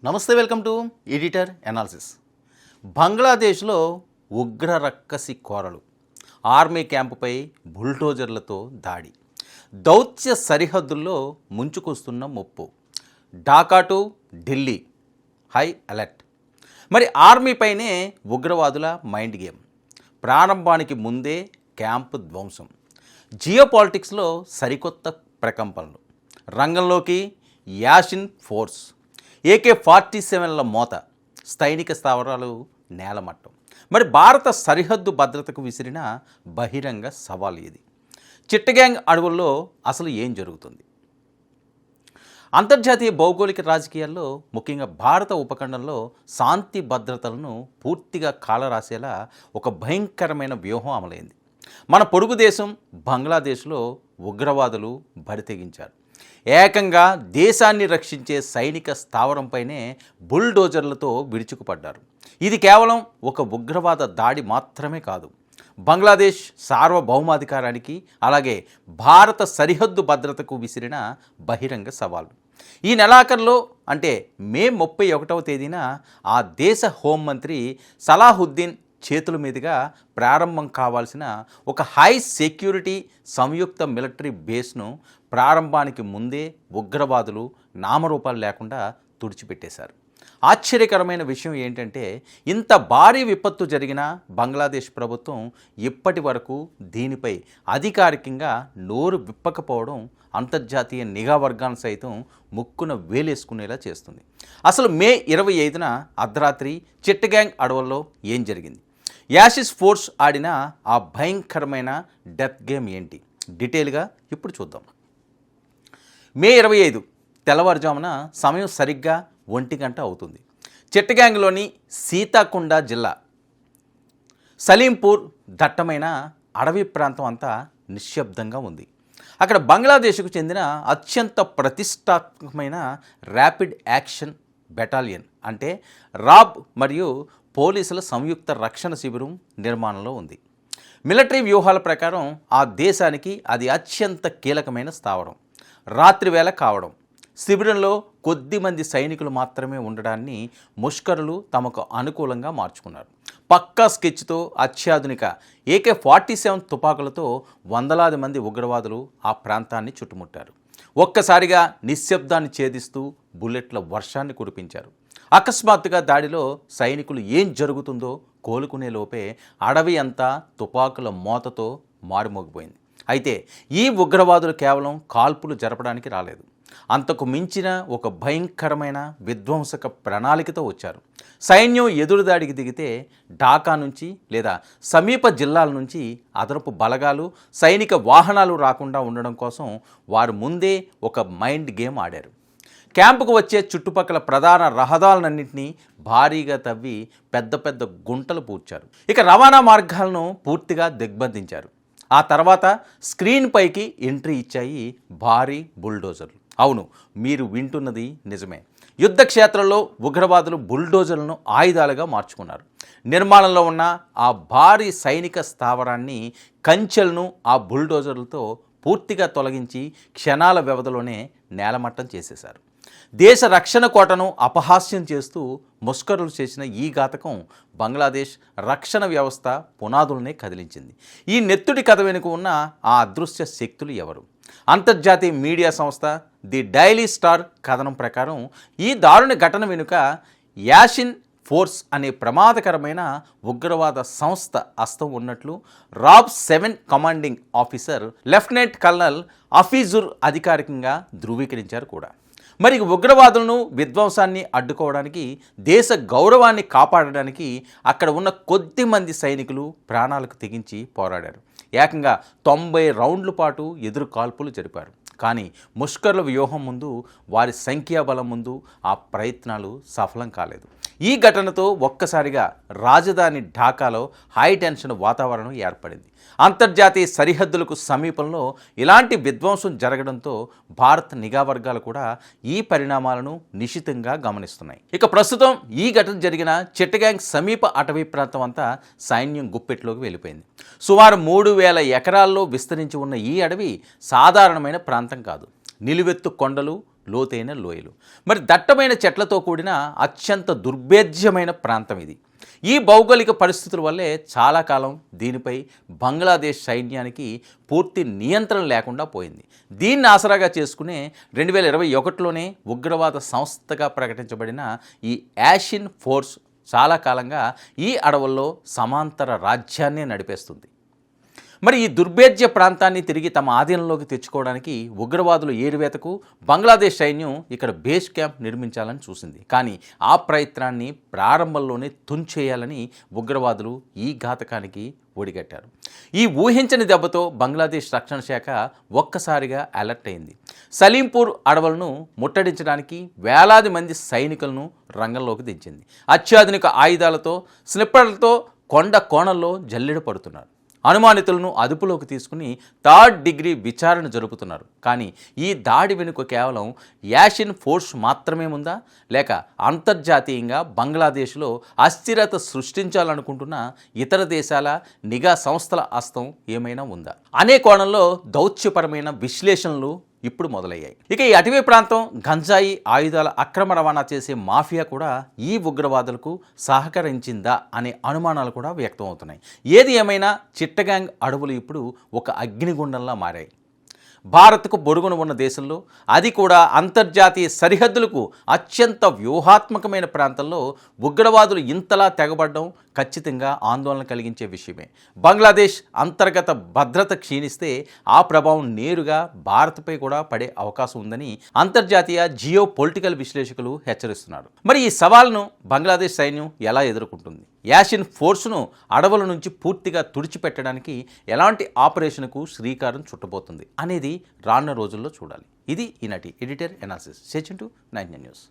నమస్తే, welcome to editor analysis. బంగ్లాదేశ్లో ఉగ్ర రక్కసి కోరలు, ఆర్మీ క్యాంపుపై బుల్డోజర్లతో దాడి, దౌత్య సరిహద్దుల్లో ముంచుకొస్తున్న ముప్పు, Dhaka to Delhi high alert. మరి ఆర్మీపైనే ఉగ్రవాదుల మైండ్ గేమ్, ప్రారంభానికి ముందే క్యాంపు ధ్వంసం, జియోపాలిటిక్స్లో సరికొత్త ప్రకంపనలు, రంగంలోకి యాషిన్ ఫోర్స్, AK-47ల మోత, సైనిక స్థావరాలు నేలమట్టం. మరి భారత సరిహద్దు భద్రతకు విసిరిన బహిరంగ సవాల్ ఇది. చిట్టగ్యాంగ్ అడవుల్లో అసలు ఏం జరుగుతుంది? అంతర్జాతీయ భౌగోళిక రాజకీయాల్లో, ముఖ్యంగా భారత ఉపఖండంలో శాంతి భద్రతలను పూర్తిగా కాలరాసేలా ఒక భయంకరమైన వ్యూహం అమలైంది. మన పొరుగు దేశం బంగ్లాదేశ్లో ఉగ్రవాదులు బరితెగించారు. ఏకంగా దేశాన్ని రక్షించే సైనిక స్థావరంపైనే బుల్డోజర్లతో విరుచుకుపడ్డారు. ఇది కేవలం ఒక ఉగ్రవాద దాడి మాత్రమే కాదు, బంగ్లాదేశ్ సార్వభౌమాధికారానికి, అలాగే భారత సరిహద్దు భద్రతకు విసిరిన బహిరంగ సవాలు. ఈ నెలాఖరులో, అంటే మే 31వ తేదీన ఆ దేశ హోంమంత్రి సలాహుద్దీన్ చేతుల మీదుగా ప్రారంభం కావాల్సిన ఒక హై సెక్యూరిటీ సంయుక్త మిలిటరీ బేస్ను ప్రారంభానికి ముందే ఉగ్రవాదులు నామరూపాలు లేకుండా తుడిచిపెట్టేశారు. ఆశ్చర్యకరమైన విషయం ఏంటంటే, ఇంత భారీ విపత్తు జరిగిన బంగ్లాదేశ్ ప్రభుత్వం ఇప్పటి వరకు దీనిపై అధికారికంగా నోరు విప్పకపోవడం అంతర్జాతీయ నిఘా వర్గాలను సైతం ముక్కున వేలేసుకునేలా చేస్తుంది. అసలు మే 25న అర్ధరాత్రి చిట్టగ్యాంగ్ అడవుల్లో ఏం జరిగింది? యాషిస్ ఫోర్స్ ఆడిన ఆ భయంకరమైన డెత్ గేమ్ ఏంటి? డీటెయిల్గా ఇప్పుడు చూద్దాం. మే 25 తెల్లవారుజామున సమయం సరిగ్గా 1 గంట అవుతుంది. చిట్టగ్యాంగ్లోని సీతాకుండ జిల్లా సలీంపూర్ దట్టమైన అడవి ప్రాంతం అంతా నిశ్శబ్దంగా ఉంది. అక్కడ బంగ్లాదేశ్కు చెందిన అత్యంత ప్రతిష్టాత్మకమైన ర్యాపిడ్ యాక్షన్ బెటాలియన్, అంటే రాబ్, మరియు పోలీసుల సంయుక్త రక్షణ శిబిరం నిర్మాణంలో ఉంది. మిలిటరీ వ్యూహాల ప్రకారం ఆ దేశానికి అది అత్యంత కీలకమైన స్థావరం. రాత్రివేళ కావడం, శిబిరంలో కొద్దిమంది సైనికులు మాత్రమే ఉండడాన్ని ముష్కరులు తమకు అనుకూలంగా మార్చుకున్నారు. పక్కా స్కెచ్తో అత్యాధునిక AK-47 తుపాకులతో వందలాది మంది ఉగ్రవాదులు ఆ ప్రాంతాన్ని చుట్టుముట్టారు. ఒక్కసారిగా నిశ్శబ్దాన్ని ఛేదిస్తూ బుల్లెట్ల వర్షాన్ని కురిపించారు. అకస్మాత్తుగా దాడిలో సైనికులు ఏం జరుగుతుందో కోలుకునే లోపే అడవి అంతా తుపాకుల మోతతో మారుమోగిపోయింది. అయితే ఈ ఉగ్రవాదులు కేవలం కాల్పులు జరపడానికి రాలేదు, అంతకు మించిన ఒక భయంకరమైన విధ్వంసక ప్రణాళికతో వచ్చారు. సైన్యం ఎదురుదాడికి దిగితే ఢాకా నుంచి లేదా సమీప జిల్లాల నుంచి అదనపు బలగాలు, సైనిక వాహనాలు రాకుండా ఉండడం కోసం వారు ముందే ఒక మైండ్ గేమ్ ఆడారు. క్యాంపుకు వచ్చే చుట్టుపక్కల ప్రధాన రహదారులన్నింటినీ భారీగా తవ్వి పెద్ద పెద్ద గుంటలు పూడ్చారు. ఇక రవాణా మార్గాలను పూర్తిగా దిగ్బంధించారు. ఆ తర్వాత స్క్రీన్ పైకి ఎంట్రీ ఇచ్చాయి భారీ బుల్డోజర్లు. అవును, మీరు వింటున్నది నిజమే. యుద్ధ క్షేత్రంలో ఉగ్రవాదులు బుల్డోజర్లను ఆయుధాలుగా మార్చుకున్నారు. నిర్మాణంలో ఉన్న ఆ భారీ సైనిక స్థావరాన్ని, కంచెలను ఆ బుల్డోజర్లతో పూర్తిగా తొలగించి క్షణాల వ్యవధిలోనే నేలమట్టం చేసేశారు. దేశ రక్షణ కోటను అపహాస్యం చేస్తూ ముష్కరులు చేసిన ఈ ఘాతకం బంగ్లాదేశ్ రక్షణ వ్యవస్థ పునాదులనే కదిలించింది. ఈ నెత్తుడి కథ వెనుక ఉన్న ఆ అదృశ్య శక్తులు ఎవరు? అంతర్జాతీయ మీడియా సంస్థ ది డైలీ స్టార్ కథనం ప్రకారం ఈ దారుణ ఘటన వెనుక యాషిన్ ఫోర్స్ అనే ప్రమాదకరమైన ఉగ్రవాద సంస్థ హస్తం ఉన్నట్లు RAB 7 commanding officer lieutenant colonel Hafizur అధికారికంగా ధృవీకరించారు కూడా. మరి ఉగ్రవాదులను, విధ్వంసాన్ని అడ్డుకోవడానికి, దేశ గౌరవాన్ని కాపాడడానికి అక్కడ ఉన్న కొద్ది మంది సైనికులు ప్రాణాలకు తెగించి పోరాడారు. ఏకంగా 90 రౌండ్ల పాటు ఎదురు కాల్పులు జరిపారు. కానీ ముష్కర్ల వ్యూహం ముందు, వారి సంఖ్యాబలం ముందు ఆ ప్రయత్నాలు సఫలం కాలేదు. ఈ ఘటనతో ఒక్కసారిగా రాజధాని ఢాకాలో హై టెన్షన్ వాతావరణం ఏర్పడింది. అంతర్జాతీయ సరిహద్దులకు సమీపంలో ఇలాంటి విధ్వంసం జరగడంతో భారత్ నిఘా వర్గాలు కూడా ఈ పరిణామాలను నిశితంగా గమనిస్తున్నాయి. ఇక ప్రస్తుతం ఈ ఘటన జరిగిన చిట్టగ్యాంగ్ సమీప అటవీ ప్రాంతం అంతా సైన్యం గుప్పెట్లోకి వెళ్ళిపోయింది. సుమారు 3000 ఎకరాల్లో విస్తరించి ఉన్న ఈ అడవి సాధారణమైన ప్రాంతం కాదు. నిలువెత్తు కొండలు, లోతైన లోయలు. మరి దట్టమైన చెట్లతో కూడిన అత్యంత దుర్భేద్యమైన ప్రాంతం ఇది. ఈ భౌగోళిక పరిస్థితుల వల్లే చాలా కాలం దీనిపై బంగ్లాదేశ్ సైన్యానికి పూర్తి నియంత్రణ లేకుండా పోయింది. దీన్ని ఆసరాగా చేసుకునే 2021లోనే ఉగ్రవాద సంస్థగా ప్రకటించబడిన ఈ యాషిన్ ఫోర్స్ చాలా కాలంగా ఈ అడవుల్లో సమాంతర రాజ్యాన్నే నడిపేస్తుంది. మరి ఈ దుర్భేద్య ప్రాంతాన్ని తిరిగి తమ ఆధీనంలోకి తెచ్చుకోవడానికి ఉగ్రవాదుల ఏరువేతకు బంగ్లాదేశ్ సైన్యం ఇక్కడ బేస్ క్యాంప్ నిర్మించాలని చూసింది. కానీ ఆ ప్రయత్నాన్ని ప్రారంభంలోనే తుంచేయాలని ఉగ్రవాదులు ఈ ఘాతకానికి ఒడిగట్టారు. ఈ ఊహించని దెబ్బతో బంగ్లాదేశ్ రక్షణ శాఖ ఒక్కసారిగా అలర్ట్ అయింది. సలీంపూర్ అడవులను ముట్టడించడానికి వేలాది మంది సైనికులను రంగంలోకి దించింది. అత్యాధునిక ఆయుధాలతో స్నిప్పర్లతో కొండ కోణంలో జల్లెడ పడుతున్నారు. అనుమానితులను అదుపులోకి తీసుకుని 3rd డిగ్రీ విచారణ జరుపుతున్నారు. కానీ ఈ దాడి వెనుక కేవలం యాషిన్ ఫోర్స్ మాత్రమే ఉందా, లేక అంతర్జాతీయంగా బంగ్లాదేశ్లో అస్థిరత సృష్టించాలనుకుంటున్న ఇతర దేశాల నిఘా సంస్థల హస్తం ఏమైనా ఉందా అనే కోణంలో దౌత్యపరమైన విశ్లేషణలు ఇప్పుడు మొదలయ్యాయి. ఇక ఈ అటవీ ప్రాంతం గంజాయి ఆయుధాల అక్రమ రవాణా చేసే మాఫియా కూడా ఈ ఉగ్రవాదులకు సహకరించిందా అనే అనుమానాలు కూడా వ్యక్తం అవుతున్నాయి. ఏది ఏమైనా చిట్టగాంగ్ అడవులు ఇప్పుడు ఒక అగ్నిగుండంలా మారాయి. భారత్కు పొరుగున ఉన్న దేశంలో, అది కూడా అంతర్జాతీయ సరిహద్దులకు అత్యంత వ్యూహాత్మకమైన ప్రాంతంలో ఉగ్రవాదులు ఇంతలా తెగబడడం ఖచ్చితంగా ఆందోళన కలిగించే విషయమే. బంగ్లాదేశ్ అంతర్గత భద్రత క్షీణిస్తే ఆ ప్రభావం నేరుగా భారత్పై కూడా పడే అవకాశం ఉందని అంతర్జాతీయ జియో పొలిటికల్ విశ్లేషకులు హెచ్చరిస్తున్నారు. మరి ఈ సవాల్ను బంగ్లాదేశ్ సైన్యం ఎలా ఎదుర్కొంటుంది? యాషిన్ ఫోర్స్ను అడవుల నుంచి పూర్తిగా తుడిచిపెట్టడానికి ఎలాంటి ఆపరేషన్కు శ్రీకారం చుట్టబోతుంది అనేది రానున్న రోజుల్లో చూడాలి. ఇది ఈనాటి editor analysis. Stay tuned to 99 news.